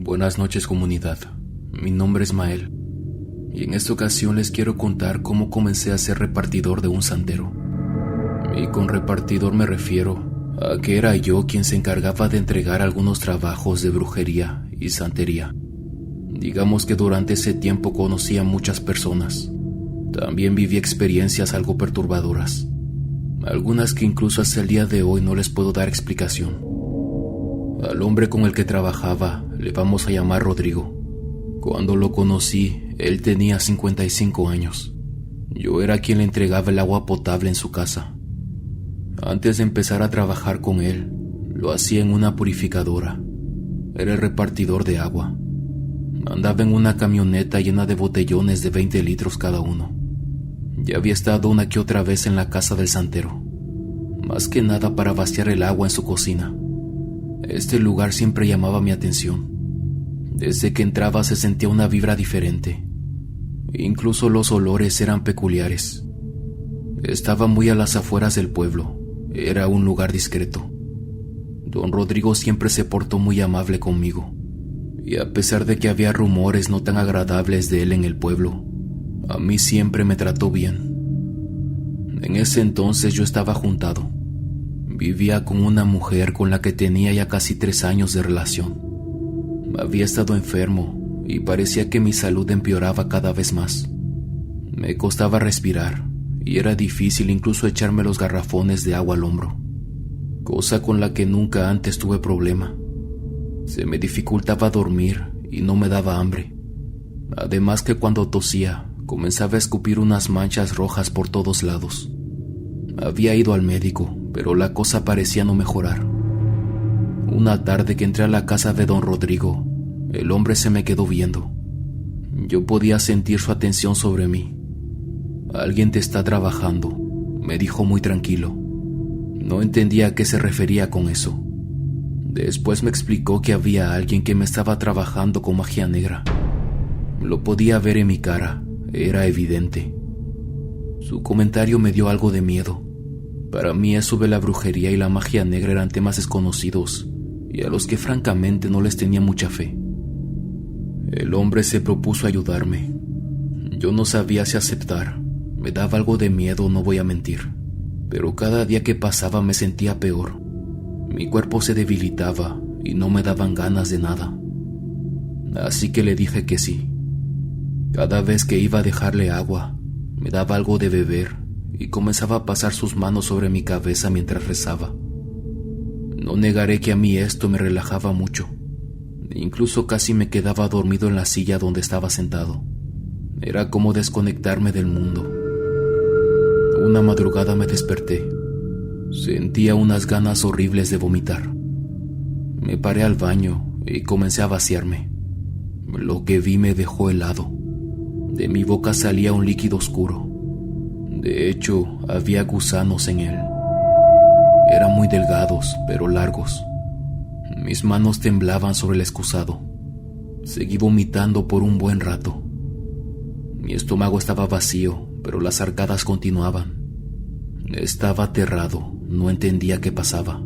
Buenas noches, comunidad. Mi nombre es Mael y en esta ocasión les quiero contar cómo comencé a ser repartidor de un santero. Y con repartidor me refiero a que era yo quien se encargaba de entregar algunos trabajos de brujería y santería. Digamos que durante ese tiempo conocí a muchas personas. También viví experiencias algo perturbadoras, algunas que incluso hasta el día de hoy no les puedo dar explicación. Al hombre con el que trabajaba le vamos a llamar Rodrigo. Cuando lo conocí, él tenía 55 años. Yo era quien le entregaba el agua potable en su casa. Antes de empezar a trabajar con él, lo hacía en una purificadora. Era el repartidor de agua. Andaba en una camioneta llena de botellones de 20 litros cada uno. Ya había estado una que otra vez en la casa del santero, más que nada para vaciar el agua en su cocina. Este lugar siempre llamaba mi atención. Desde que entraba se sentía una vibra diferente. Incluso los olores eran peculiares. Estaba muy a las afueras del pueblo. Era un lugar discreto. Don Rodrigo siempre se portó muy amable conmigo. Y a pesar de que había rumores no tan agradables de él en el pueblo, a mí siempre me trató bien. En ese entonces yo estaba juntado. Vivía con una mujer con la que tenía ya casi 3 años de relación. Había estado enfermo y parecía que mi salud empeoraba cada vez más. Me costaba respirar y era difícil incluso echarme los garrafones de agua al hombro, cosa con la que nunca antes tuve problema. Se me dificultaba dormir y no me daba hambre. Además que cuando tosía, comenzaba a escupir unas manchas rojas por todos lados. Había ido al médico, pero la cosa parecía no mejorar. Una tarde que entré a la casa de don Rodrigo, el hombre se me quedó viendo. Yo podía sentir su atención sobre mí. «Alguien te está trabajando», me dijo muy tranquilo. No entendía a qué se refería con eso. Después me explicó que había alguien que me estaba trabajando con magia negra. Lo podía ver en mi cara, era evidente. Su comentario me dio algo de miedo. Para mí eso de la brujería y la magia negra eran temas desconocidos y a los que francamente no les tenía mucha fe. El hombre se propuso ayudarme. Yo no sabía si aceptar. Me daba algo de miedo, no voy a mentir. Pero cada día que pasaba me sentía peor. Mi cuerpo se debilitaba y no me daban ganas de nada. Así que le dije que sí. Cada vez que iba a dejarle agua, me daba algo de beber y comenzaba a pasar sus manos sobre mi cabeza mientras rezaba. No negaré que a mí esto me relajaba mucho. Incluso casi me quedaba dormido en la silla donde estaba sentado. Era como desconectarme del mundo. Una madrugada me desperté. Sentía unas ganas horribles de vomitar. Me paré al baño y comencé a vaciarme. Lo que vi me dejó helado. De mi boca salía un líquido oscuro. De hecho, había gusanos en él. Eran muy delgados, pero largos. Mis manos temblaban sobre el excusado. Seguí vomitando por un buen rato. Mi estómago estaba vacío, pero las arcadas continuaban. Estaba aterrado, no entendía qué pasaba.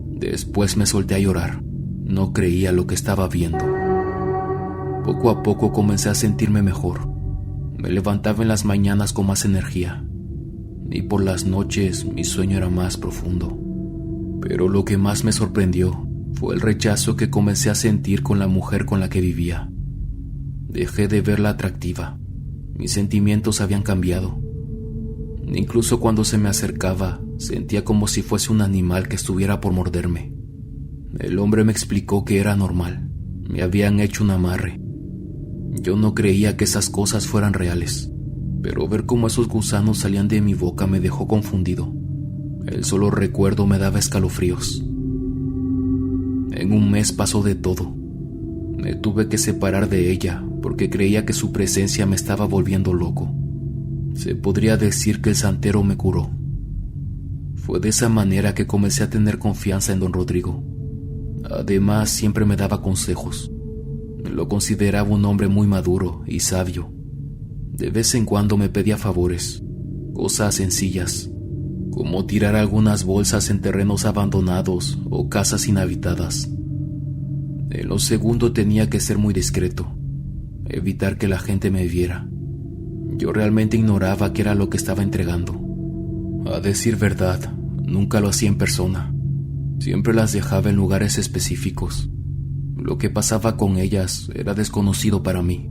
Después me solté a llorar. No creía lo que estaba viendo. Poco a poco comencé a sentirme mejor. Me levantaba en las mañanas con más energía. Y por las noches mi sueño era más profundo. Pero lo que más me sorprendió fue el rechazo que comencé a sentir con la mujer con la que vivía. Dejé de verla atractiva. Mis sentimientos habían cambiado. Incluso cuando se me acercaba, sentía como si fuese un animal que estuviera por morderme. El hombre me explicó que era normal. Me habían hecho un amarre. Yo no creía que esas cosas fueran reales, pero ver cómo esos gusanos salían de mi boca me dejó confundido. El solo recuerdo me daba escalofríos. En un mes pasó de todo. Me tuve que separar de ella porque creía que su presencia me estaba volviendo loco. Se podría decir que el santero me curó. Fue de esa manera que comencé a tener confianza en don Rodrigo. Además, siempre me daba consejos. Lo consideraba un hombre muy maduro y sabio. De vez en cuando me pedía favores, cosas sencillas, como tirar algunas bolsas en terrenos abandonados o casas inhabitadas. En lo segundo tenía que ser muy discreto, evitar que la gente me viera. Yo realmente ignoraba qué era lo que estaba entregando. A decir verdad, nunca lo hacía en persona. Siempre las dejaba en lugares específicos. Lo que pasaba con ellas era desconocido para mí.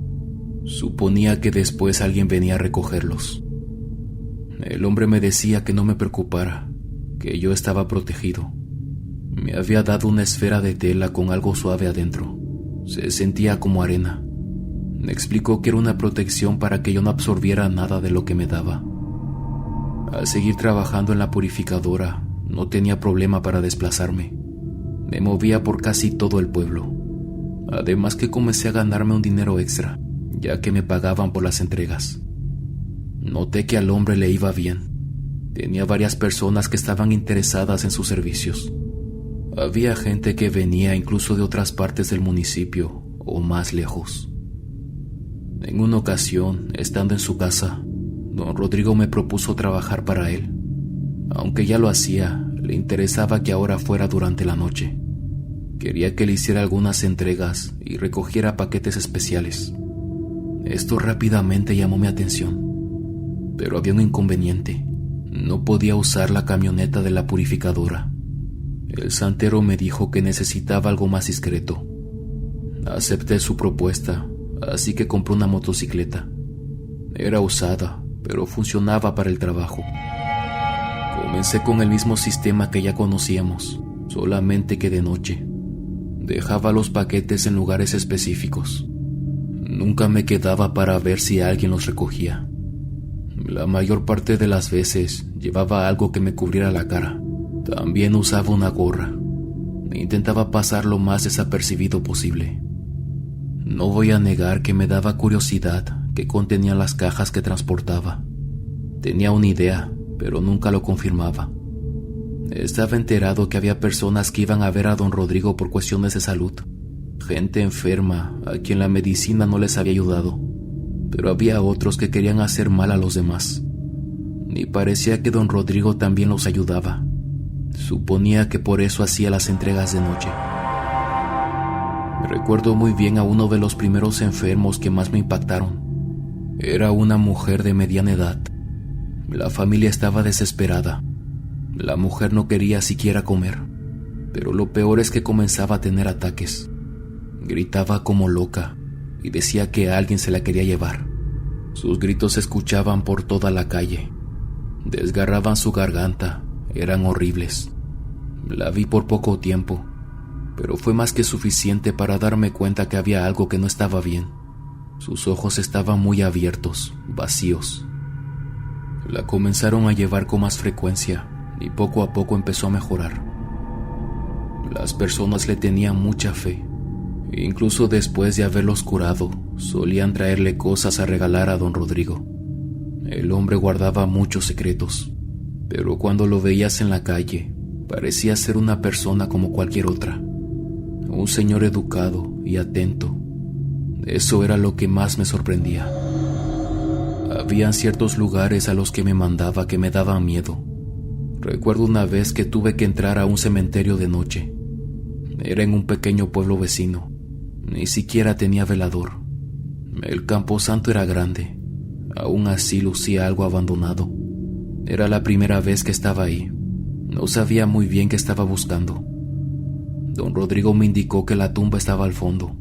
Suponía que después alguien venía a recogerlos. El hombre me decía que no me preocupara, que yo estaba protegido. Me había dado una esfera de tela con algo suave adentro. Se sentía como arena. Me explicó que era una protección para que yo no absorbiera nada de lo que me daba. Al seguir trabajando en la purificadora, no tenía problema para desplazarme. Me movía por casi todo el pueblo. Además que comencé a ganarme un dinero extra, ya que me pagaban por las entregas. Noté que al hombre le iba bien. Tenía varias personas que estaban interesadas en sus servicios. Había gente que venía incluso de otras partes del municipio o más lejos. En una ocasión, estando en su casa, don Rodrigo me propuso trabajar para él. Aunque ya lo hacía, le interesaba que ahora fuera durante la noche. Quería que le hiciera algunas entregas y recogiera paquetes especiales. Esto rápidamente llamó mi atención. Pero había un inconveniente. No podía usar la camioneta de la purificadora. El santero me dijo que necesitaba algo más discreto. Acepté su propuesta, así que compré una motocicleta. Era usada, pero funcionaba para el trabajo. Comencé con el mismo sistema que ya conocíamos, solamente que de noche. Dejaba los paquetes en lugares específicos. Nunca me quedaba para ver si alguien los recogía. La mayor parte de las veces llevaba algo que me cubriera la cara. También usaba una gorra. Intentaba pasar lo más desapercibido posible. No voy a negar que me daba curiosidad qué contenían las cajas que transportaba. Tenía una idea, pero nunca lo confirmaba. Estaba enterado que había personas que iban a ver a don Rodrigo por cuestiones de salud. Gente enferma a quien la medicina no les había ayudado. Pero había otros que querían hacer mal a los demás. Y parecía que don Rodrigo también los ayudaba. Suponía que por eso hacía las entregas de noche. Recuerdo muy bien a uno de los primeros enfermos que más me impactaron. Era una mujer de mediana edad. La familia estaba desesperada. La mujer no quería siquiera comer, pero lo peor es que comenzaba a tener ataques. Gritaba como loca y decía que alguien se la quería llevar. Sus gritos se escuchaban por toda la calle. Desgarraban su garganta, eran horribles. La vi por poco tiempo, pero fue más que suficiente para darme cuenta que había algo que no estaba bien. Sus ojos estaban muy abiertos, vacíos. La comenzaron a llevar con más frecuencia y poco a poco empezó a mejorar. Las personas le tenían mucha fe. Incluso después de haberlos curado, solían traerle cosas a regalar a don Rodrigo. El hombre guardaba muchos secretos, pero cuando lo veías en la calle, parecía ser una persona como cualquier otra. Un señor educado y atento. Eso era lo que más me sorprendía. Habían ciertos lugares a los que me mandaba que me daban miedo. Recuerdo una vez que tuve que entrar a un cementerio de noche. Era en un pequeño pueblo vecino. Ni siquiera tenía velador. El camposanto era grande. Aún así lucía algo abandonado. Era la primera vez que estaba ahí. No sabía muy bien qué estaba buscando. Don Rodrigo me indicó que la tumba estaba al fondo,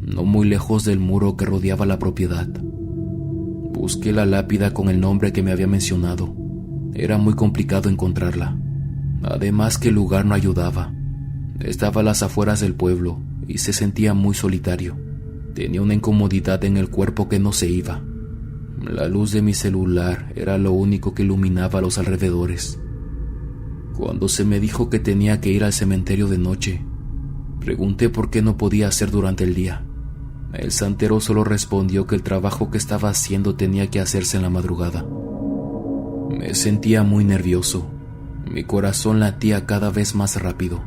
no muy lejos del muro que rodeaba la propiedad. Busqué la lápida con el nombre que me había mencionado. Era muy complicado encontrarla. Además que el lugar no ayudaba. Estaba a las afueras del pueblo y se sentía muy solitario. Tenía una incomodidad en el cuerpo que no se iba. La luz de mi celular era lo único que iluminaba los alrededores. Cuando se me dijo que tenía que ir al cementerio de noche, pregunté por qué no podía hacer durante el día. El santero solo respondió que el trabajo que estaba haciendo tenía que hacerse en la madrugada. Me sentía muy nervioso. Mi corazón latía cada vez más rápido.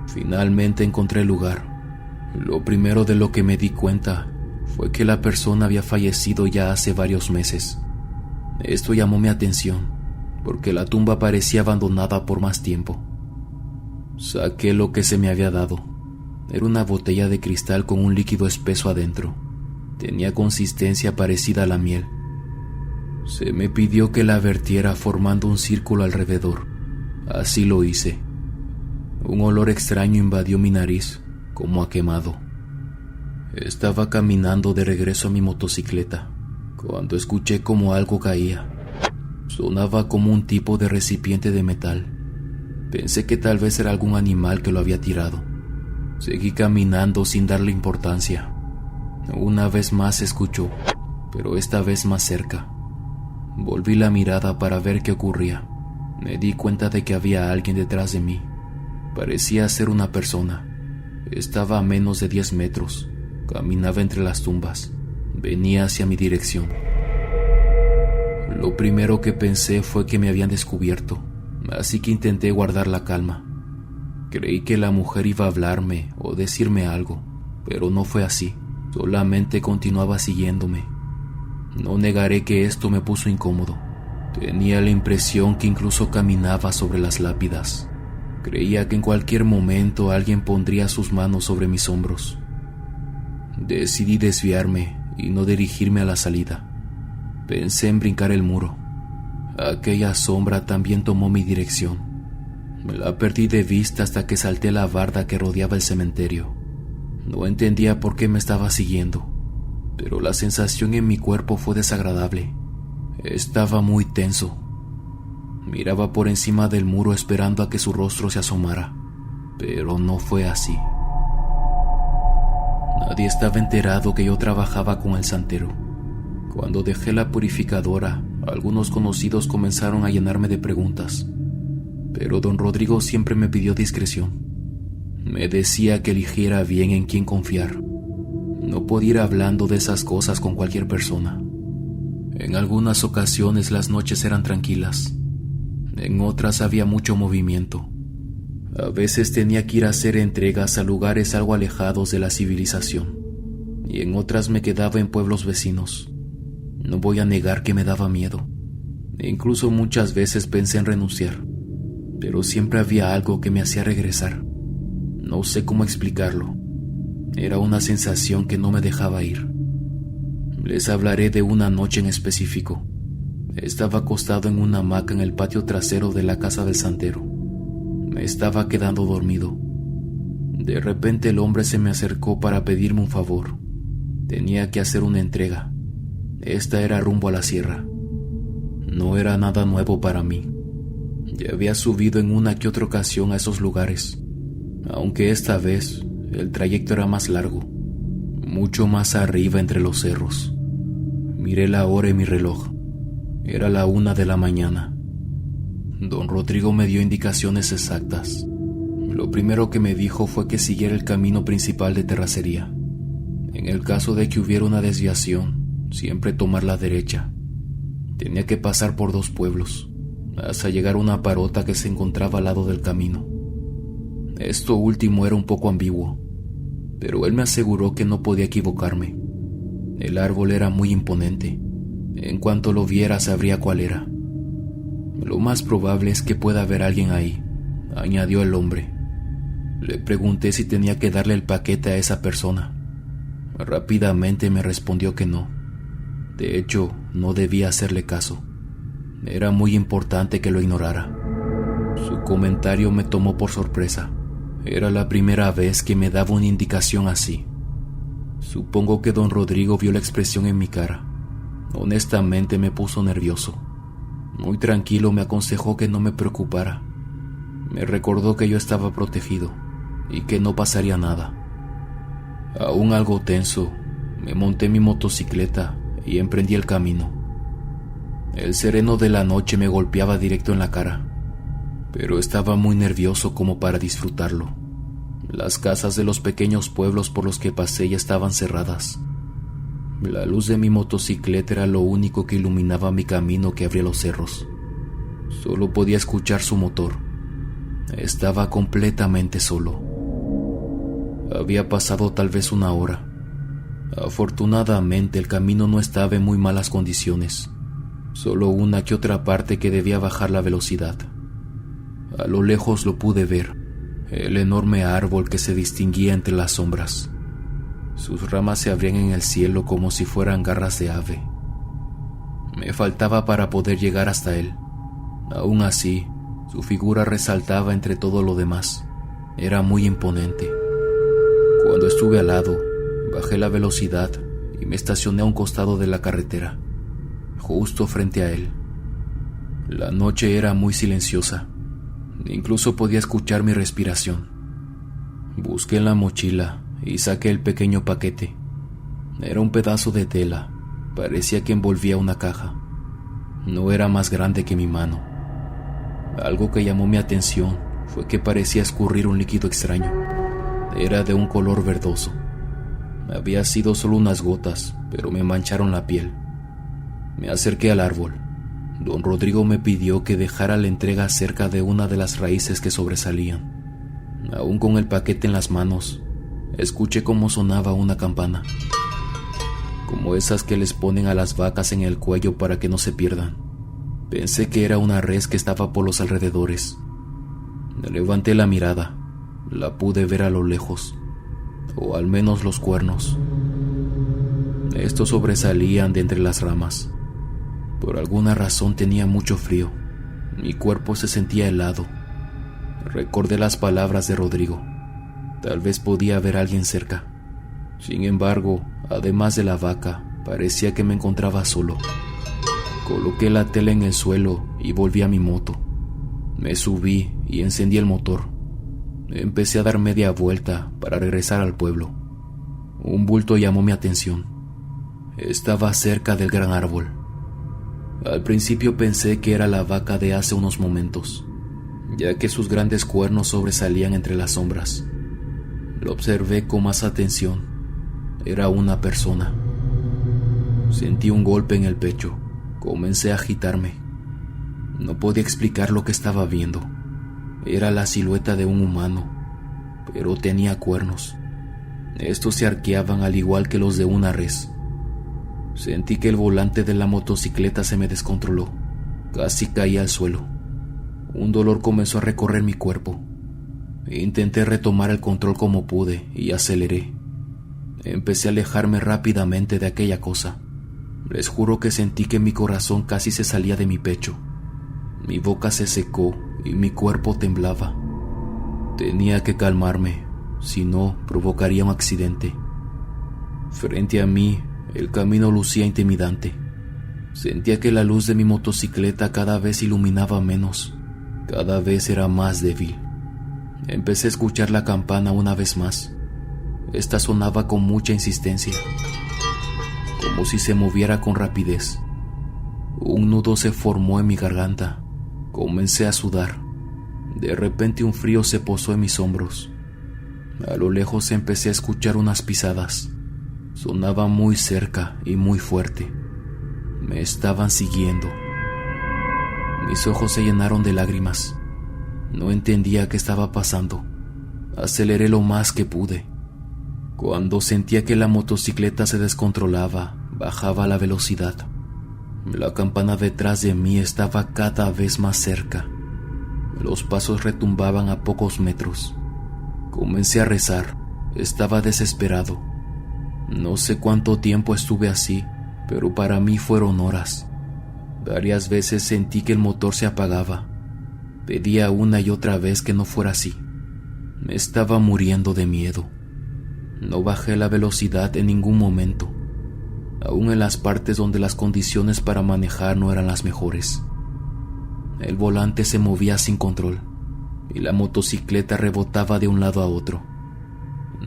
Finalmente encontré el lugar. Lo primero de lo que me di cuenta fue que la persona había fallecido ya hace varios meses. Esto llamó mi atención, porque la tumba parecía abandonada por más tiempo. Saqué lo que se me había dado. Era una botella de cristal con un líquido espeso adentro. Tenía consistencia parecida a la miel. Se me pidió que la vertiera formando un círculo alrededor. Así lo hice. Un olor extraño invadió mi nariz, como a quemado. Estaba caminando de regreso a mi motocicleta, cuando escuché como algo caía. Sonaba como un tipo de recipiente de metal. Pensé que tal vez era algún animal que lo había tirado. Seguí caminando sin darle importancia. Una vez más se escuchó, pero esta vez más cerca. Volví la mirada para ver qué ocurría. Me di cuenta de que había alguien detrás de mí. Parecía ser una persona. Estaba a menos de 10 metros. Caminaba entre las tumbas. Venía hacia mi dirección. Lo primero que pensé fue que me habían descubierto, así que intenté guardar la calma. Creí que la mujer iba a hablarme o decirme algo, pero no fue así. Solamente continuaba siguiéndome. No negaré que esto me puso incómodo. Tenía la impresión que incluso caminaba sobre las lápidas. Creía que en cualquier momento alguien pondría sus manos sobre mis hombros. Decidí desviarme y no dirigirme a la salida. Pensé en brincar el muro. Aquella sombra también tomó mi dirección. Me la perdí de vista hasta que salté la barda que rodeaba el cementerio. No entendía por qué me estaba siguiendo, pero la sensación en mi cuerpo fue desagradable. Estaba muy tenso. Miraba por encima del muro esperando a que su rostro se asomara, pero no fue así. Nadie estaba enterado que yo trabajaba con el santero. Cuando dejé la purificadora, algunos conocidos comenzaron a llenarme de preguntas, pero don Rodrigo siempre me pidió discreción. Me decía que eligiera bien en quién confiar. No podía ir hablando de esas cosas con cualquier persona. En algunas ocasiones las noches eran tranquilas. En otras había mucho movimiento. A veces tenía que ir a hacer entregas a lugares algo alejados de la civilización, y en otras me quedaba en pueblos vecinos. No voy a negar que me daba miedo. Incluso muchas veces pensé en renunciar, pero siempre había algo que me hacía regresar. No sé cómo explicarlo. Era una sensación que no me dejaba ir. Les hablaré de una noche en específico. Estaba acostado en una hamaca en el patio trasero de la casa del santero. Me estaba quedando dormido. De repente el hombre se me acercó para pedirme un favor. Tenía que hacer una entrega. Esta era rumbo a la sierra. No era nada nuevo para mí. Ya había subido en una que otra ocasión a esos lugares, aunque esta vez el trayecto era más largo, mucho más arriba entre los cerros. Miré la hora en mi reloj. Era la 1 de la mañana. Don Rodrigo me dio indicaciones exactas. Lo primero que me dijo fue que siguiera el camino principal de terracería. En el caso de que hubiera una desviación, siempre tomar la derecha. Tenía que pasar por 2 pueblos, hasta llegar a una parota que se encontraba al lado del camino. Esto último era un poco ambiguo, pero él me aseguró que no podía equivocarme. El árbol era muy imponente. En cuanto lo viera sabría cuál era. Lo más probable es que pueda haber alguien ahí, añadió el hombre. Le pregunté si tenía que darle el paquete a esa persona. Rápidamente me respondió que no. De hecho, no debía hacerle caso. Era muy importante que lo ignorara. Su comentario me tomó por sorpresa. Era la primera vez que me daba una indicación así. Supongo que don Rodrigo vio la expresión en mi cara. Honestamente me puso nervioso. Muy tranquilo me aconsejó que no me preocupara. Me recordó que yo estaba protegido y que no pasaría nada. Aún algo tenso, me monté en mi motocicleta y emprendí el camino. El sereno de la noche me golpeaba directo en la cara, pero estaba muy nervioso como para disfrutarlo. Las casas de los pequeños pueblos por los que pasé ya estaban cerradas. La luz de mi motocicleta era lo único que iluminaba mi camino que abría los cerros. Solo podía escuchar su motor. Estaba completamente solo. Había pasado tal vez 1 hora. Afortunadamente el camino no estaba en muy malas condiciones. Solo una que otra parte que debía bajar la velocidad. A lo lejos lo pude ver. el enorme árbol que se distinguía entre las sombras. Sus ramas se abrían en el cielo como si fueran garras de ave. Me faltaba para poder llegar hasta él. Aún así, su figura resaltaba entre todo lo demás. Era muy imponente. Cuando estuve al lado, bajé la velocidad y me estacioné a un costado de la carretera, justo frente a él. La noche era muy silenciosa. Incluso podía escuchar mi respiración. Busqué en la mochila y saqué el pequeño paquete. Era un pedazo de tela. Parecía que envolvía una caja. No era más grande que mi mano. Algo que llamó mi atención fue que parecía escurrir un líquido extraño. Era de un color verdoso. Había sido solo unas gotas, pero me mancharon la piel. Me acerqué al árbol. Don Rodrigo me pidió que dejara la entrega cerca de una de las raíces que sobresalían. Aún con el paquete en las manos, escuché cómo sonaba una campana, como esas que les ponen a las vacas en el cuello para que no se pierdan. Pensé que era una res que estaba por los alrededores. Levanté la mirada. La pude ver a lo lejos, o al menos los cuernos. Estos sobresalían de entre las ramas. Por alguna razón tenía mucho frío. Mi cuerpo se sentía helado. Recordé las palabras de Rodrigo. Tal vez podía haber alguien cerca. Sin embargo, además de la vaca, parecía que me encontraba solo. Coloqué la tela en el suelo y volví a mi moto. Me subí y encendí el motor. Empecé a dar media vuelta para regresar al pueblo. Un bulto llamó mi atención. Estaba cerca del gran árbol. Al principio pensé que era la vaca de hace unos momentos, ya que sus grandes cuernos sobresalían entre las sombras. Lo observé con más atención. Era una persona. Sentí un golpe en el pecho. Comencé a agitarme. No podía explicar lo que estaba viendo. Era la silueta de un humano, pero tenía cuernos. Estos se arqueaban al igual que los de una res. Sentí que el volante de la motocicleta se me descontroló. Casi caí al suelo. Un dolor comenzó a recorrer mi cuerpo. Intenté retomar el control como pude y aceleré. Empecé a alejarme rápidamente de aquella cosa. Les juro que sentí que mi corazón casi se salía de mi pecho. Mi boca se secó y mi cuerpo temblaba. Tenía que calmarme, si no provocaría un accidente. Frente a mí, el camino lucía intimidante. Sentía que la luz de mi motocicleta cada vez iluminaba menos, cada vez era más débil. Empecé a escuchar la campana una vez más. Esta sonaba con mucha insistencia, como si se moviera con rapidez. Un nudo se formó en mi garganta. Comencé a sudar. De repente un frío se posó en mis hombros. A lo lejos empecé a escuchar unas pisadas. Sonaba muy cerca y muy fuerte. Me estaban siguiendo. Mis ojos se llenaron de lágrimas. No entendía qué estaba pasando. Aceleré lo más que pude. Cuando sentía que la motocicleta se descontrolaba, bajaba la velocidad. La campana detrás de mí estaba cada vez más cerca. Los pasos retumbaban a pocos metros. Comencé a rezar. Estaba desesperado. No sé cuánto tiempo estuve así, pero para mí fueron horas. Varias veces sentí que el motor se apagaba. Pedía una y otra vez que no fuera así. Me estaba muriendo de miedo. No bajé la velocidad en ningún momento, aún en las partes donde las condiciones para manejar no eran las mejores. El volante se movía sin control y la motocicleta rebotaba de un lado a otro.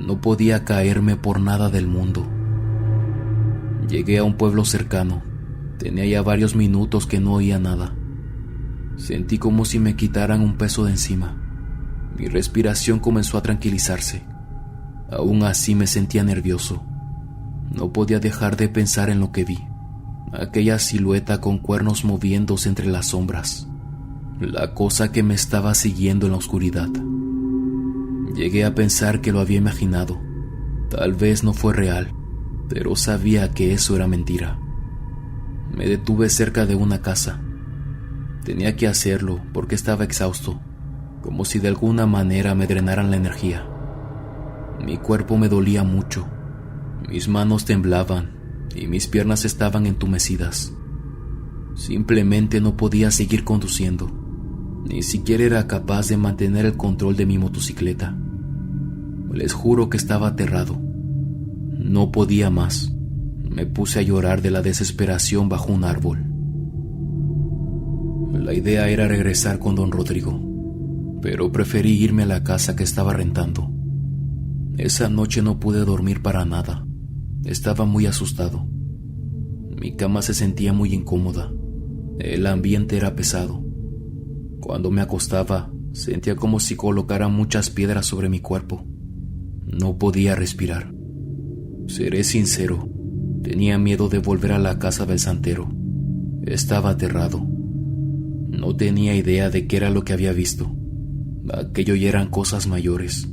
No podía caerme por nada del mundo. Llegué a un pueblo cercano. Tenía ya varios minutos que no oía nada. Sentí como si me quitaran un peso de encima. Mi respiración comenzó a tranquilizarse. Aún así me sentía nervioso. No podía dejar de pensar en lo que vi. Aquella silueta con cuernos moviéndose entre las sombras. La cosa que me estaba siguiendo en la oscuridad. Llegué a pensar que lo había imaginado. Tal vez no fue real, pero sabía que eso era mentira. Me detuve cerca de una casa. Tenía que hacerlo porque estaba exhausto. como si de alguna manera me drenaran la energía. Mi cuerpo me dolía mucho, mis manos temblaban y mis piernas estaban entumecidas. Simplemente no podía seguir conduciendo, ni siquiera era capaz de mantener el control de mi motocicleta. Les juro que estaba aterrado. No podía más. Me puse a llorar de la desesperación bajo un árbol. La idea era regresar con don Rodrigo, pero preferí irme a la casa que estaba rentando. Esa noche no pude dormir para nada. Estaba muy asustado. Mi cama se sentía muy incómoda. El ambiente era pesado. Cuando me acostaba, sentía como si colocara muchas piedras sobre mi cuerpo. No podía respirar. Seré sincero, tenía miedo de volver a la casa del santero. Estaba aterrado. No tenía idea de qué era lo que había visto. Aquello ya eran cosas mayores,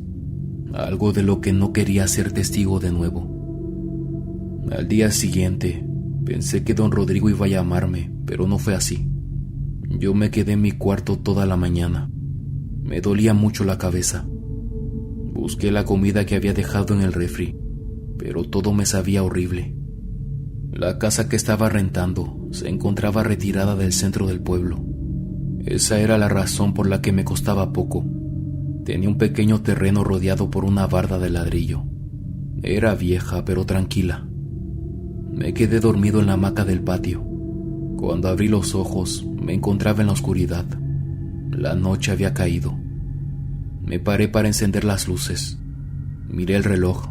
algo de lo que no quería ser testigo de nuevo. Al día siguiente, pensé que don Rodrigo iba a llamarme, pero no fue así. Yo me quedé en mi cuarto toda la mañana. Me dolía mucho la cabeza. Busqué la comida que había dejado en el refri, pero todo me sabía horrible. La casa que estaba rentando se encontraba retirada del centro del pueblo. Esa era la razón por la que me costaba poco. Tenía un pequeño terreno rodeado por una barda de ladrillo. Era vieja, pero tranquila. Me quedé dormido en la hamaca del patio. Cuando abrí los ojos, me encontraba en la oscuridad. La noche había caído. Me paré para encender las luces. Miré el reloj.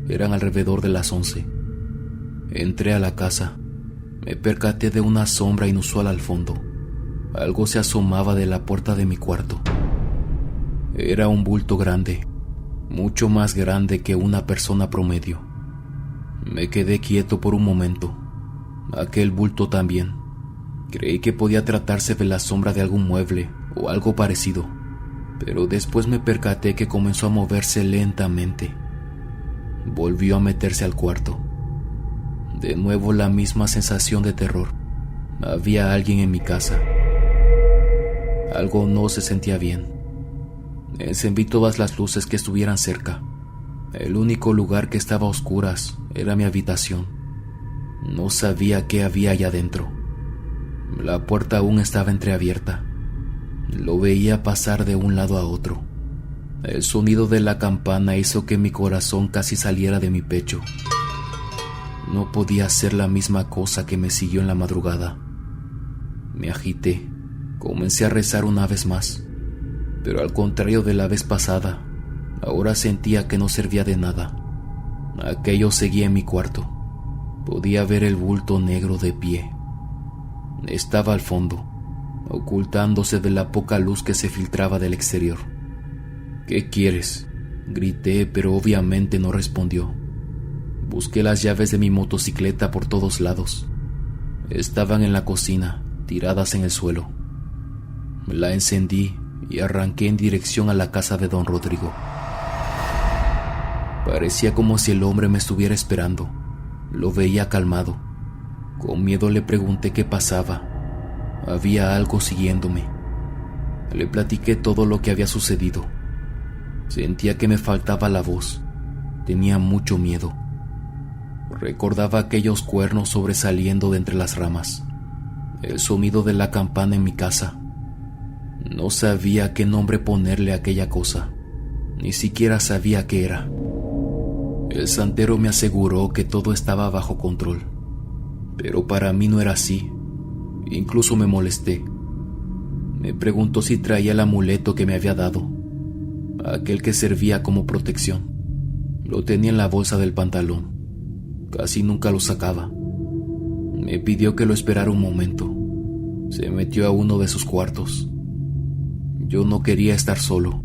Eran alrededor de las 11. Entré a la casa. Me percaté de una sombra inusual al fondo. Algo se asomaba de la puerta de mi cuarto. Era un bulto grande, mucho más grande que una persona promedio. Me quedé quieto por un momento. Aquel bulto también. Creí que podía tratarse de la sombra de algún mueble o algo parecido, pero después me percaté que comenzó a moverse lentamente. Volvió a meterse al cuarto. De nuevo la misma sensación de terror. Había alguien en mi casa. Algo no se sentía bien. Encendí todas las luces que estuvieran cerca. El único lugar que estaba a oscuras era mi habitación. No sabía qué había allá adentro. La puerta aún estaba entreabierta. Lo veía pasar de un lado a otro. El sonido de la campana hizo que mi corazón casi saliera de mi pecho. No podía ser la misma cosa que me siguió en la madrugada. Me agité. Comencé a rezar una vez más, pero al contrario de la vez pasada, ahora sentía que no servía de nada. Aquello seguía en mi cuarto. Podía ver el bulto negro de pie. Estaba al fondo, ocultándose de la poca luz que se filtraba del exterior. ¿Qué quieres?, grité, pero obviamente no respondió. Busqué las llaves de mi motocicleta por todos lados. Estaban en la cocina, tiradas en el suelo. La encendí y arranqué en dirección a la casa de don Rodrigo. Parecía como si el hombre me estuviera esperando. Lo veía calmado. Con miedo le pregunté qué pasaba. Había algo siguiéndome. Le platiqué todo lo que había sucedido. Sentía que me faltaba la voz. Tenía mucho miedo. Recordaba aquellos cuernos sobresaliendo de entre las ramas. El sonido de la campana en mi casa. No sabía qué nombre ponerle a aquella cosa. Ni siquiera sabía qué era. El santero me aseguró que todo estaba bajo control, pero para mí no era así. Incluso me molesté. Me preguntó si traía el amuleto que me había dado, aquel que servía como protección. Lo tenía en la bolsa del pantalón. Casi nunca lo sacaba. Me pidió que lo esperara un momento. Se metió a uno de sus cuartos. Yo no quería estar solo.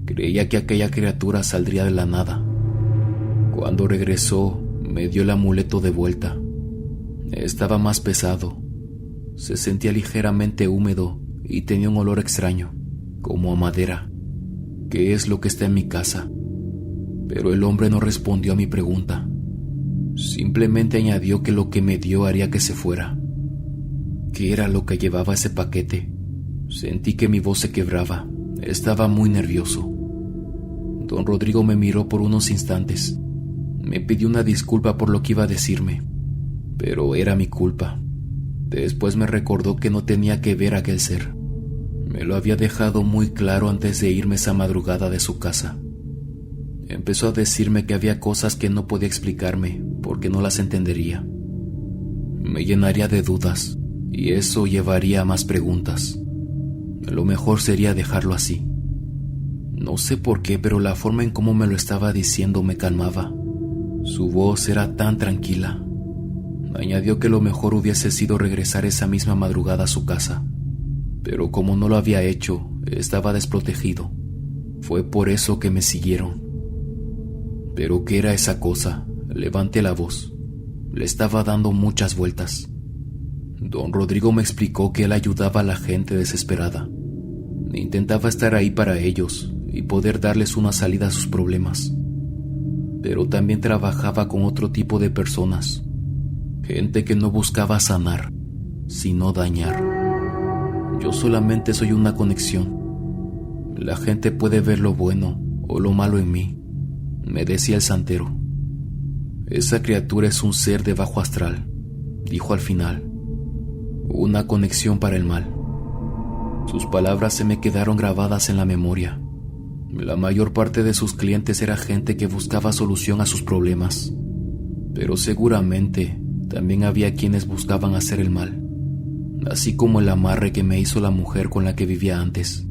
Creía que aquella criatura saldría de la nada. Cuando regresó, me dio el amuleto de vuelta. Estaba más pesado. Se sentía ligeramente húmedo y tenía un olor extraño, como a madera. ¿Qué es lo que está en mi casa? Pero el hombre no respondió a mi pregunta. Simplemente añadió que lo que me dio haría que se fuera. ¿Qué era lo que llevaba ese paquete? Sentí que mi voz se quebraba. Estaba muy nervioso. Don Rodrigo me miró por unos instantes. Me pidió una disculpa por lo que iba a decirme, pero era mi culpa. Después me recordó que no tenía que ver a aquel ser. Me lo había dejado muy claro antes de irme esa madrugada de su casa. Empezó a decirme que había cosas que no podía explicarme porque no las entendería. Me llenaría de dudas y eso llevaría a más preguntas. Lo mejor sería dejarlo así. No sé por qué, pero la forma en cómo me lo estaba diciendo me calmaba. Su voz era tan tranquila. Añadió que lo mejor hubiese sido regresar esa misma madrugada a su casa, pero como no lo había hecho, estaba desprotegido. Fue por eso que me siguieron. ¿Pero qué era esa cosa? Levanté la voz. Le estaba dando muchas vueltas. Don Rodrigo me explicó que él ayudaba a la gente desesperada. Intentaba estar ahí para ellos y poder darles una salida a sus problemas. Pero también trabajaba con otro tipo de personas. Gente que no buscaba sanar, sino dañar. Yo solamente soy una conexión. La gente puede ver lo bueno o lo malo en mí, me decía el santero. Esa criatura es un ser de bajo astral, dijo al final. Una conexión para el mal. Sus palabras se me quedaron grabadas en la memoria. La mayor parte de sus clientes era gente que buscaba solución a sus problemas, pero seguramente también había quienes buscaban hacer el mal, así como el amarre que me hizo la mujer con la que vivía antes.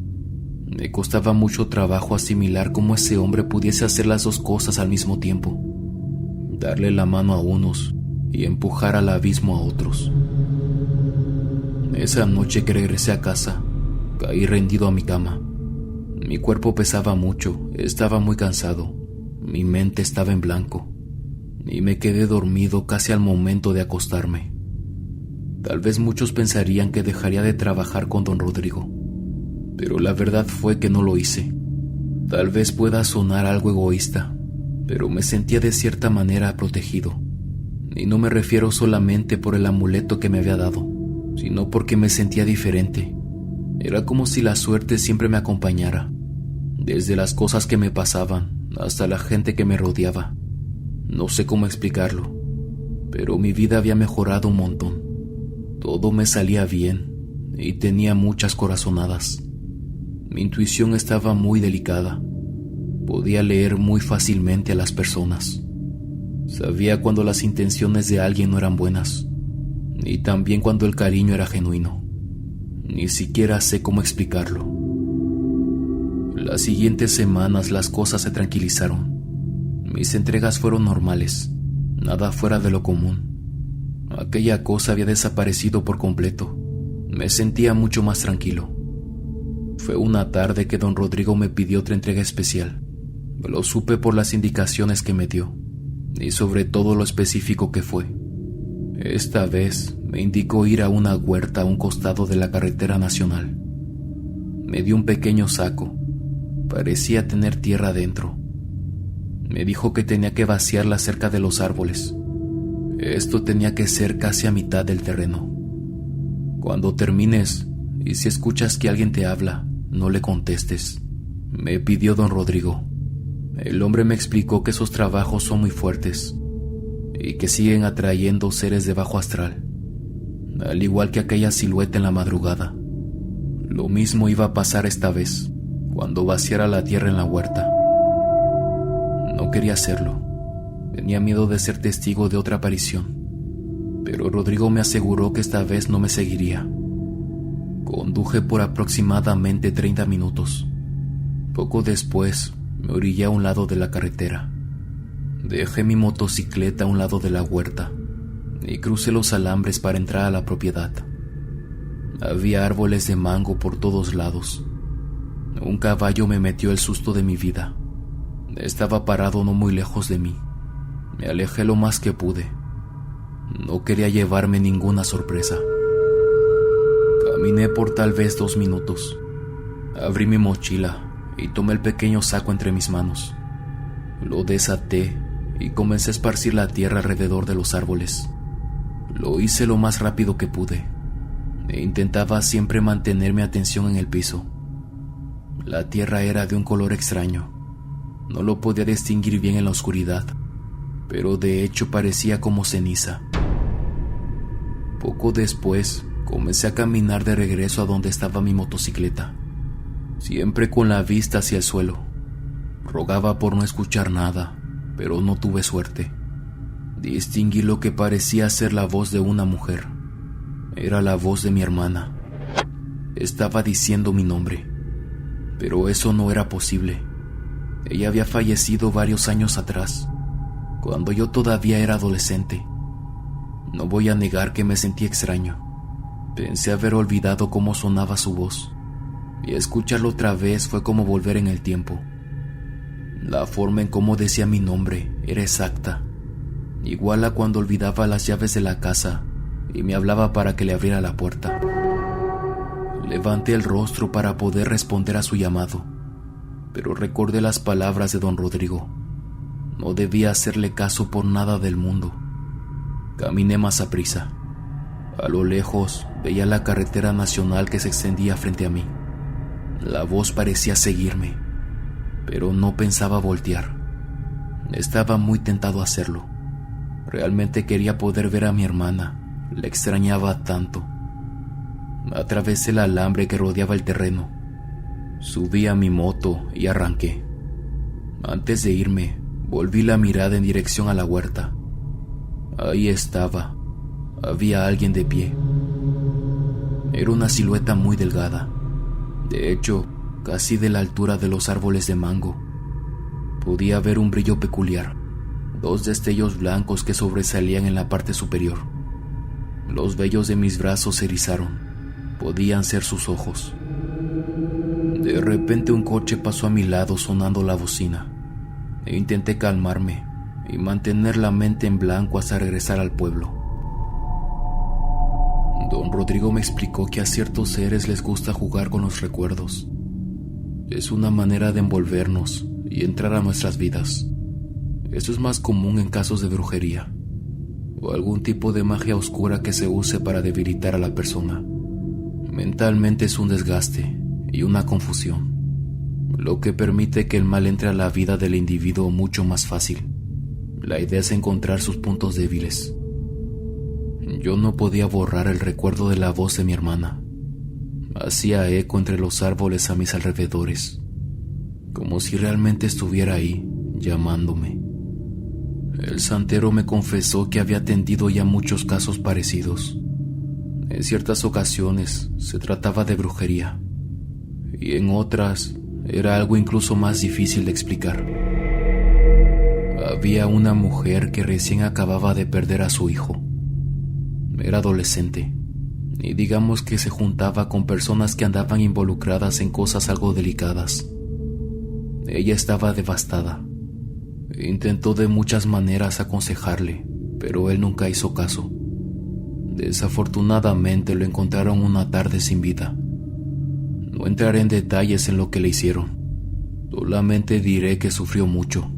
Me costaba mucho trabajo asimilar cómo ese hombre pudiese hacer las dos cosas al mismo tiempo, darle la mano a unos y empujar al abismo a otros. Esa noche que regresé a casa, caí rendido a mi cama. Mi cuerpo pesaba mucho, estaba muy cansado, mi mente estaba en blanco, y me quedé dormido casi al momento de acostarme. Tal vez muchos pensarían que dejaría de trabajar con don Rodrigo, pero la verdad fue que no lo hice. Tal vez pueda sonar algo egoísta, pero me sentía de cierta manera protegido, y no me refiero solamente por el amuleto que me había dado, sino porque me sentía diferente. Era como si la suerte siempre me acompañara, desde las cosas que me pasaban hasta la gente que me rodeaba. No sé cómo explicarlo, pero mi vida había mejorado un montón. Todo me salía bien y tenía muchas corazonadas. Mi intuición estaba muy delicada. Podía leer muy fácilmente a las personas. Sabía cuando las intenciones de alguien no eran buenas, y también cuando el cariño era genuino. Ni siquiera sé cómo explicarlo. Las siguientes semanas las cosas se tranquilizaron. Mis entregas fueron normales, nada fuera de lo común. Aquella cosa había desaparecido por completo. Me sentía mucho más tranquilo. Fue una tarde que don Rodrigo me pidió otra entrega especial. Lo supe por las indicaciones que me dio, y sobre todo lo específico que fue. Esta vez me indicó ir a una huerta a un costado de la carretera nacional. Me dio un pequeño saco. Parecía tener tierra dentro. Me dijo que tenía que vaciarla cerca de los árboles. Esto tenía que ser casi a mitad del terreno. Cuando termines, y si escuchas que alguien te habla, no le contestes, me pidió don Rodrigo. El hombre me explicó que esos trabajos son muy fuertes y que siguen atrayendo seres de bajo astral, al igual que aquella silueta en la madrugada. Lo mismo iba a pasar esta vez, cuando vaciara la tierra en la huerta. No quería hacerlo. Tenía miedo de ser testigo de otra aparición, pero Rodrigo me aseguró que esta vez no me seguiría. Conduje por aproximadamente 30 minutos. Poco después, me orillé a un lado de la carretera. Dejé mi motocicleta a un lado de la huerta y crucé los alambres para entrar a la propiedad. Había árboles de mango por todos lados. Un caballo me metió el susto de mi vida. Estaba parado no muy lejos de mí. Me alejé lo más que pude. No quería llevarme ninguna sorpresa. Caminé por tal vez 2 minutos. Abrí mi mochila y tomé el pequeño saco entre mis manos. Lo desaté y comencé a esparcir la tierra alrededor de los árboles. Lo hice lo más rápido que pude e intentaba siempre mantener mi atención en el piso. La tierra era de un color extraño. No lo podía distinguir bien en la oscuridad, pero de hecho parecía como ceniza. Poco después, comencé a caminar de regreso a donde estaba mi motocicleta, siempre con la vista hacia el suelo. Rogaba por no escuchar nada, pero no tuve suerte. Distinguí lo que parecía ser la voz de una mujer. Era la voz de mi hermana. Estaba diciendo mi nombre, pero eso no era posible. Ella había fallecido varios años atrás, cuando yo todavía era adolescente. No voy a negar que me sentí extraño. Pensé haber olvidado cómo sonaba su voz, y escucharlo otra vez fue como volver en el tiempo. La forma en cómo decía mi nombre era exacta, igual a cuando olvidaba las llaves de la casa y me hablaba para que le abriera la puerta. Levanté el rostro para poder responder a su llamado, pero recordé las palabras de don Rodrigo. No debía hacerle caso por nada del mundo. Caminé más aprisa. A lo lejos veía la carretera nacional que se extendía frente a mí. La voz parecía seguirme, pero no pensaba voltear. Estaba muy tentado a hacerlo. Realmente quería poder ver a mi hermana. La extrañaba tanto. Atravesé el alambre que rodeaba el terreno. Subí a mi moto y arranqué. Antes de irme, volví la mirada en dirección a la huerta. Ahí estaba. Había alguien de pie. Era una silueta muy delgada. De hecho, casi de la altura de los árboles de mango. Podía ver un brillo peculiar, 2 destellos blancos que sobresalían en la parte superior. Los vellos de mis brazos se erizaron. Podían ser sus ojos. De repente un coche pasó a mi lado sonando la bocina. Intenté calmarme y mantener la mente en blanco hasta regresar al pueblo. Don Rodrigo me explicó que a ciertos seres les gusta jugar con los recuerdos. Es una manera de envolvernos y entrar a nuestras vidas. Esto es más común en casos de brujería o algún tipo de magia oscura que se use para debilitar a la persona. Mentalmente es un desgaste y una confusión, lo que permite que el mal entre a la vida del individuo mucho más fácil. La idea es encontrar sus puntos débiles. Yo no podía borrar el recuerdo de la voz de mi hermana. Hacía eco entre los árboles a mis alrededores, como si realmente estuviera ahí, llamándome. El santero me confesó que había atendido ya muchos casos parecidos. En ciertas ocasiones se trataba de brujería, y en otras era algo incluso más difícil de explicar. Había una mujer que recién acababa de perder a su hijo. Era adolescente, y digamos que se juntaba con personas que andaban involucradas en cosas algo delicadas. Ella estaba devastada. Intentó de muchas maneras aconsejarle, pero él nunca hizo caso. Desafortunadamente lo encontraron una tarde sin vida. No entraré en detalles en lo que le hicieron. Solamente diré que sufrió mucho.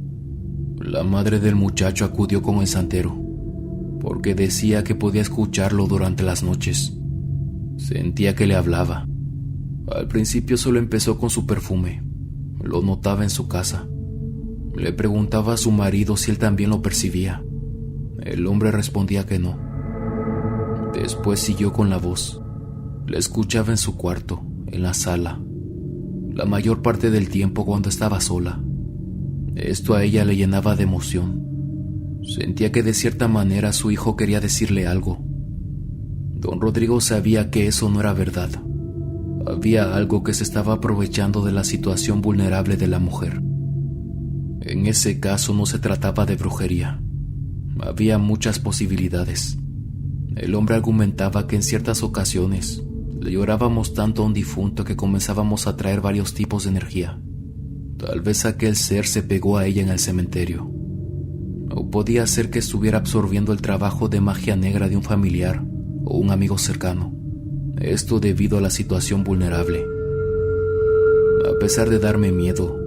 La madre del muchacho acudió con el santero, porque decía que podía escucharlo durante las noches. Sentía que le hablaba. Al principio solo empezó con su perfume. Lo notaba en su casa. Le preguntaba a su marido si él también lo percibía. El hombre respondía que no. Después siguió con la voz. La escuchaba en su cuarto, en la sala, la mayor parte del tiempo cuando estaba sola. Esto a ella le llenaba de emoción. Sentía que de cierta manera su hijo quería decirle algo. Don Rodrigo sabía que eso no era verdad. Había algo que se estaba aprovechando de la situación vulnerable de la mujer. En ese caso no se trataba de brujería. Había muchas posibilidades. El hombre argumentaba que en ciertas ocasiones le llorábamos tanto a un difunto que comenzábamos a traer varios tipos de energía. Tal vez aquel ser se pegó a ella en el cementerio. O podía ser que estuviera absorbiendo el trabajo de magia negra de un familiar o un amigo cercano. Esto debido a la situación vulnerable. A pesar de darme miedo,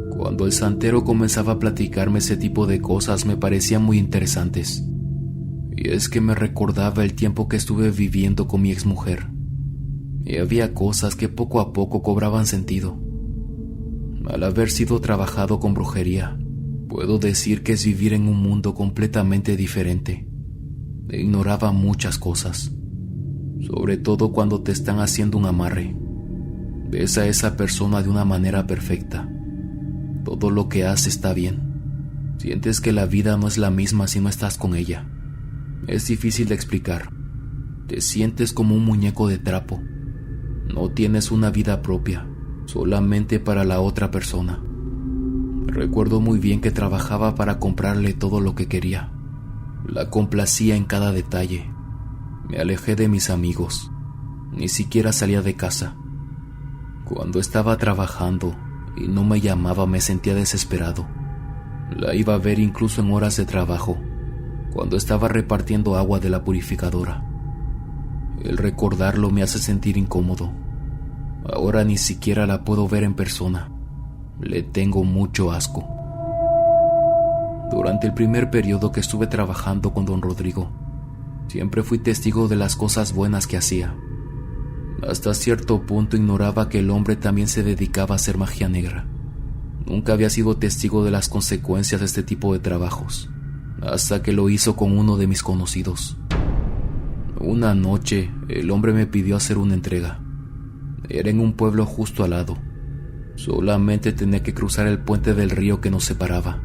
cuando el santero comenzaba a platicarme ese tipo de cosas me parecían muy interesantes. Y es que me recordaba el tiempo que estuve viviendo con mi exmujer. Y había cosas que poco a poco cobraban sentido. Al haber sido trabajado con brujería, puedo decir que es vivir en un mundo completamente diferente. Ignoraba muchas cosas, sobre todo cuando te están haciendo un amarre. Ves a esa persona de una manera perfecta. Todo lo que hace está bien. Sientes que la vida no es la misma si no estás con ella. Es difícil de explicar. Te sientes como un muñeco de trapo. No tienes una vida propia, solamente para la otra persona. Recuerdo muy bien que trabajaba para comprarle todo lo que quería. La complacía en cada detalle. Me alejé de mis amigos. Ni siquiera salía de casa. Cuando estaba trabajando y no me llamaba, me sentía desesperado. La iba a ver incluso en horas de trabajo, cuando estaba repartiendo agua de la purificadora. El recordarlo me hace sentir incómodo. Ahora ni siquiera la puedo ver en persona. Le tengo mucho asco. Durante el primer periodo que estuve trabajando con don Rodrigo, siempre fui testigo de las cosas buenas que hacía. Hasta cierto punto ignoraba que el hombre también se dedicaba a hacer magia negra. Nunca había sido testigo de las consecuencias de este tipo de trabajos, hasta que lo hizo con uno de mis conocidos. Una noche, el hombre me pidió hacer una entrega. Era en un pueblo justo al lado. Solamente tenía que cruzar el puente del río que nos separaba.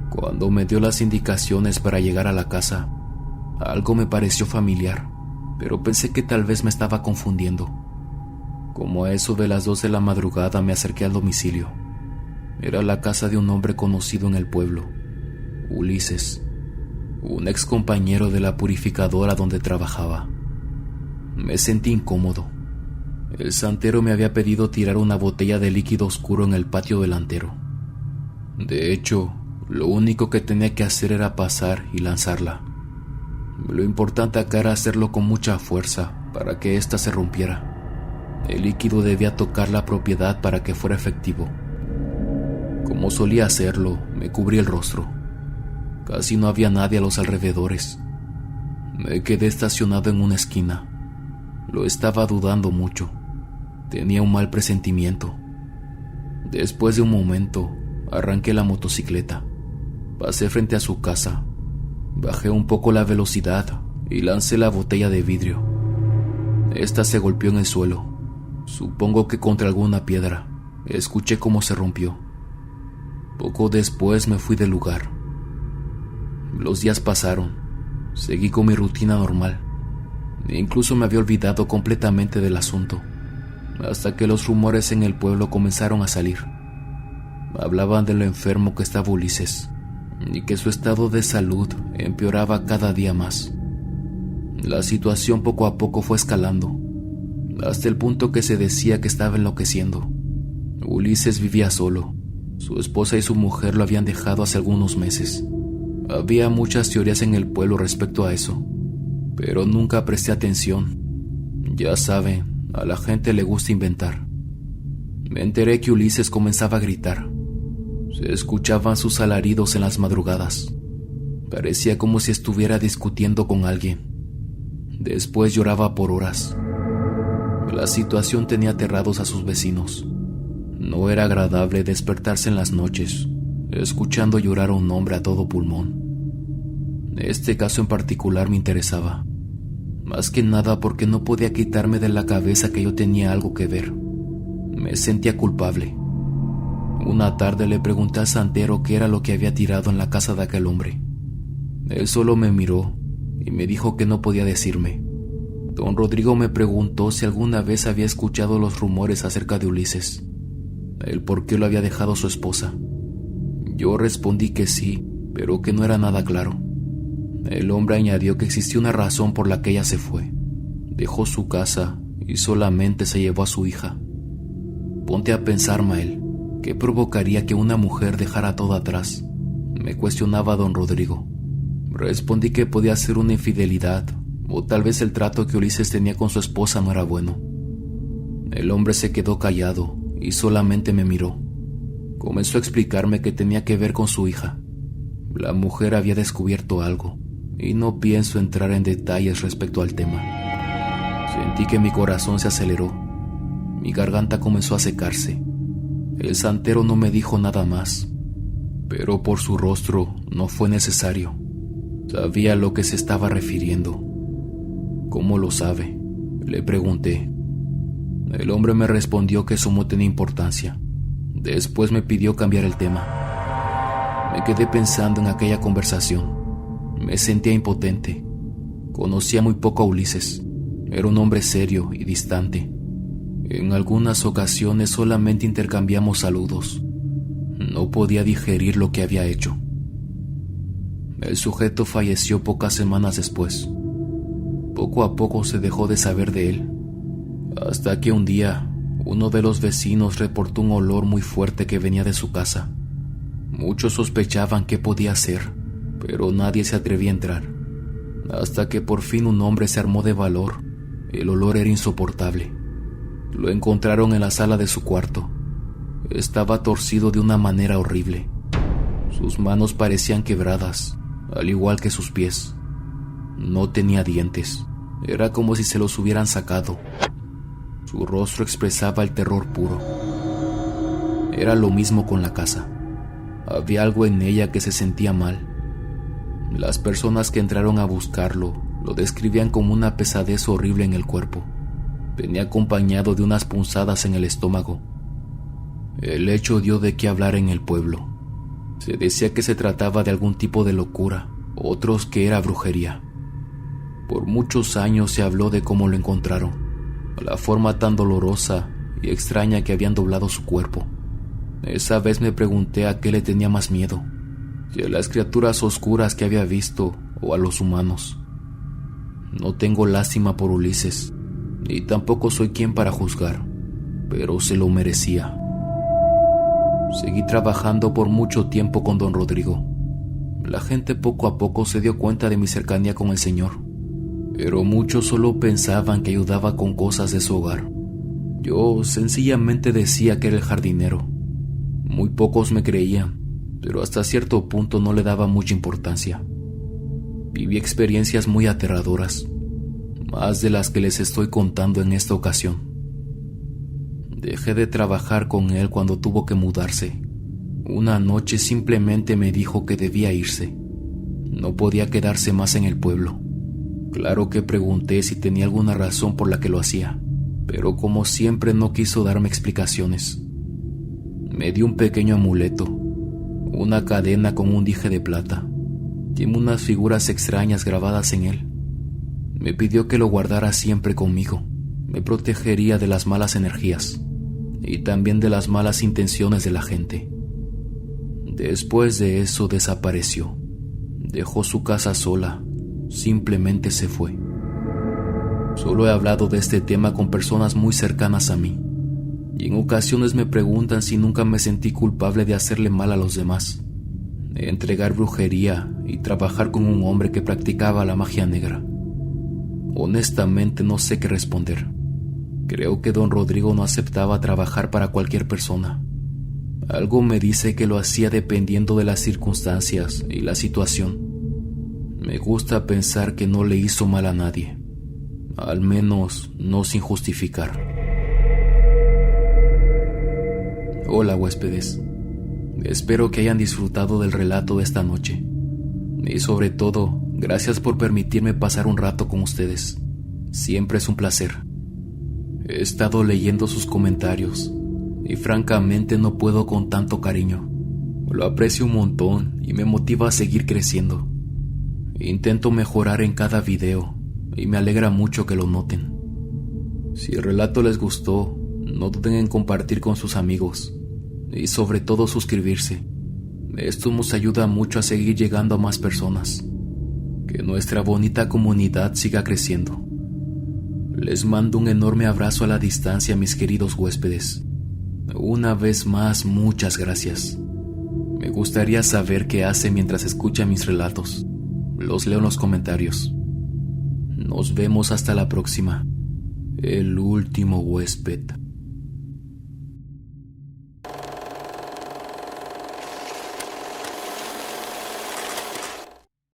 Cuando me dio las indicaciones para llegar a la casa, algo me pareció familiar, pero pensé que tal vez me estaba confundiendo. Como a eso de las 2 de la madrugada me acerqué al domicilio. Era la casa de un hombre conocido en el pueblo, Ulises, un ex compañero de la purificadora donde trabajaba. Me sentí incómodo. El santero me había pedido tirar una botella de líquido oscuro en el patio delantero. De hecho, lo único que tenía que hacer era pasar y lanzarla. Lo importante acá era hacerlo con mucha fuerza para que ésta se rompiera. El líquido debía tocar la propiedad para que fuera efectivo. Como solía hacerlo, me cubrí el rostro. Casi no había nadie a los alrededores. Me quedé estacionado en una esquina. Lo estaba dudando mucho. Tenía un mal presentimiento. Después de un momento, arranqué la motocicleta. Pasé frente a su casa. Bajé un poco la velocidad y lancé la botella de vidrio. Esta se golpeó en el suelo. Supongo que contra alguna piedra. Escuché cómo se rompió. Poco después me fui del lugar. Los días pasaron. Seguí con mi rutina normal. Incluso me había olvidado completamente del asunto, hasta que los rumores en el pueblo comenzaron a salir. Hablaban de lo enfermo que estaba Ulises y que su estado de salud empeoraba cada día más. La situación poco a poco fue escalando, hasta el punto que se decía que estaba enloqueciendo. Ulises vivía solo. Su esposa y su mujer lo habían dejado hace algunos meses. Había muchas teorías en el pueblo respecto a eso, pero nunca presté atención. Ya saben, a la gente le gusta inventar. Me enteré que Ulises comenzaba a gritar. Se escuchaban sus alaridos en las madrugadas. Parecía como si estuviera discutiendo con alguien. Después lloraba por horas. La situación tenía aterrados a sus vecinos. No era agradable despertarse en las noches, escuchando llorar a un hombre a todo pulmón. Este caso en particular me interesaba, más que nada porque no podía quitarme de la cabeza que yo tenía algo que ver. Me sentía culpable. Una tarde le pregunté al santero qué era lo que había tirado en la casa de aquel hombre. Él solo me miró y me dijo que no podía decirme. Don Rodrigo me preguntó si alguna vez había escuchado los rumores acerca de Ulises, el por qué lo había dejado su esposa. Yo respondí que sí, pero que no era nada claro. El hombre añadió que existía una razón por la que ella se fue. Dejó su casa y solamente se llevó a su hija. Ponte a pensar, Mael, ¿qué provocaría que una mujer dejara todo atrás? Me cuestionaba don Rodrigo. Respondí que podía ser una infidelidad, o tal vez el trato que Ulises tenía con su esposa no era bueno. El hombre se quedó callado y solamente me miró. Comenzó a explicarme que tenía que ver con su hija. La mujer había descubierto algo, y no pienso entrar en detalles respecto al tema. Sentí que mi corazón se aceleró. Mi garganta comenzó a secarse. El santero no me dijo nada más, pero por su rostro no fue necesario. Sabía a lo que se estaba refiriendo. ¿Cómo lo sabe?, le pregunté. El hombre me respondió que eso no tenía importancia. Después me pidió cambiar el tema. Me quedé pensando en aquella conversación. Me sentía impotente. Conocía muy poco a Ulises. Era un hombre serio y distante. En algunas ocasiones solamente intercambiamos saludos. No podía digerir lo que había hecho. El sujeto falleció pocas semanas después. Poco a poco se dejó de saber de él, hasta que un día uno de los vecinos reportó un olor muy fuerte que venía de su casa. Muchos sospechaban qué podía ser, pero nadie se atrevía a entrar, hasta que por fin un hombre se armó de valor. El olor era insoportable. Lo encontraron en la sala de su cuarto. Estaba torcido de una manera horrible. Sus manos parecían quebradas, al igual que sus pies. No tenía dientes. Era como si se los hubieran sacado. Su rostro expresaba el terror puro. Era lo mismo con la casa. Había algo en ella que se sentía mal. Las personas que entraron a buscarlo lo describían como una pesadez horrible en el cuerpo. Venía acompañado de unas punzadas en el estómago. El hecho dio de qué hablar en el pueblo. Se decía que se trataba de algún tipo de locura, otros que era brujería. Por muchos años se habló de cómo lo encontraron, la forma tan dolorosa y extraña que habían doblado su cuerpo. Esa vez me pregunté a qué le tenía más miedo, si a las criaturas oscuras que había visto o a los humanos. No tengo lástima por Ulises, y tampoco soy quien para juzgar, pero se lo merecía. Seguí trabajando por mucho tiempo con don Rodrigo. La gente poco a poco se dio cuenta de mi cercanía con el Señor, pero muchos solo pensaban que ayudaba con cosas de su hogar. Yo sencillamente decía que era el jardinero. Muy pocos me creían, pero hasta cierto punto no le daba mucha importancia. Viví experiencias muy aterradoras, más de las que les estoy contando en esta ocasión. Dejé de trabajar con él cuando tuvo que mudarse. Una noche simplemente me dijo que debía irse. No podía quedarse más en el pueblo. Claro que pregunté si tenía alguna razón por la que lo hacía, pero como siempre no quiso darme explicaciones. Me dio un pequeño amuleto, una cadena con un dije de plata. Tiene unas figuras extrañas grabadas en él. Me pidió que lo guardara siempre conmigo. Me protegería de las malas energías y también de las malas intenciones de la gente. Después de eso desapareció. Dejó su casa sola. Simplemente se fue. Solo he hablado de este tema con personas muy cercanas a mí, y en ocasiones me preguntan si nunca me sentí culpable de hacerle mal a los demás, de entregar brujería y trabajar con un hombre que practicaba la magia negra. Honestamente no sé qué responder. Creo que don Rodrigo no aceptaba trabajar para cualquier persona. Algo me dice que lo hacía dependiendo de las circunstancias y la situación. Me gusta pensar que no le hizo mal a nadie, al menos no sin justificar. Hola huéspedes, espero que hayan disfrutado del relato de esta noche, y sobre todo, gracias por permitirme pasar un rato con ustedes. Siempre es un placer. He estado leyendo sus comentarios, y francamente no puedo con tanto cariño. Lo aprecio un montón y me motiva a seguir creciendo. Intento mejorar en cada video y me alegra mucho que lo noten. Si el relato les gustó, no duden en compartir con sus amigos y sobre todo suscribirse. Esto nos ayuda mucho a seguir llegando a más personas. Que nuestra bonita comunidad siga creciendo. Les mando un enorme abrazo a la distancia, mis queridos huéspedes. Una vez más, muchas gracias. Me gustaría saber qué hace mientras escucha mis relatos. Los leo en los comentarios. Nos vemos hasta la próxima. El último huésped.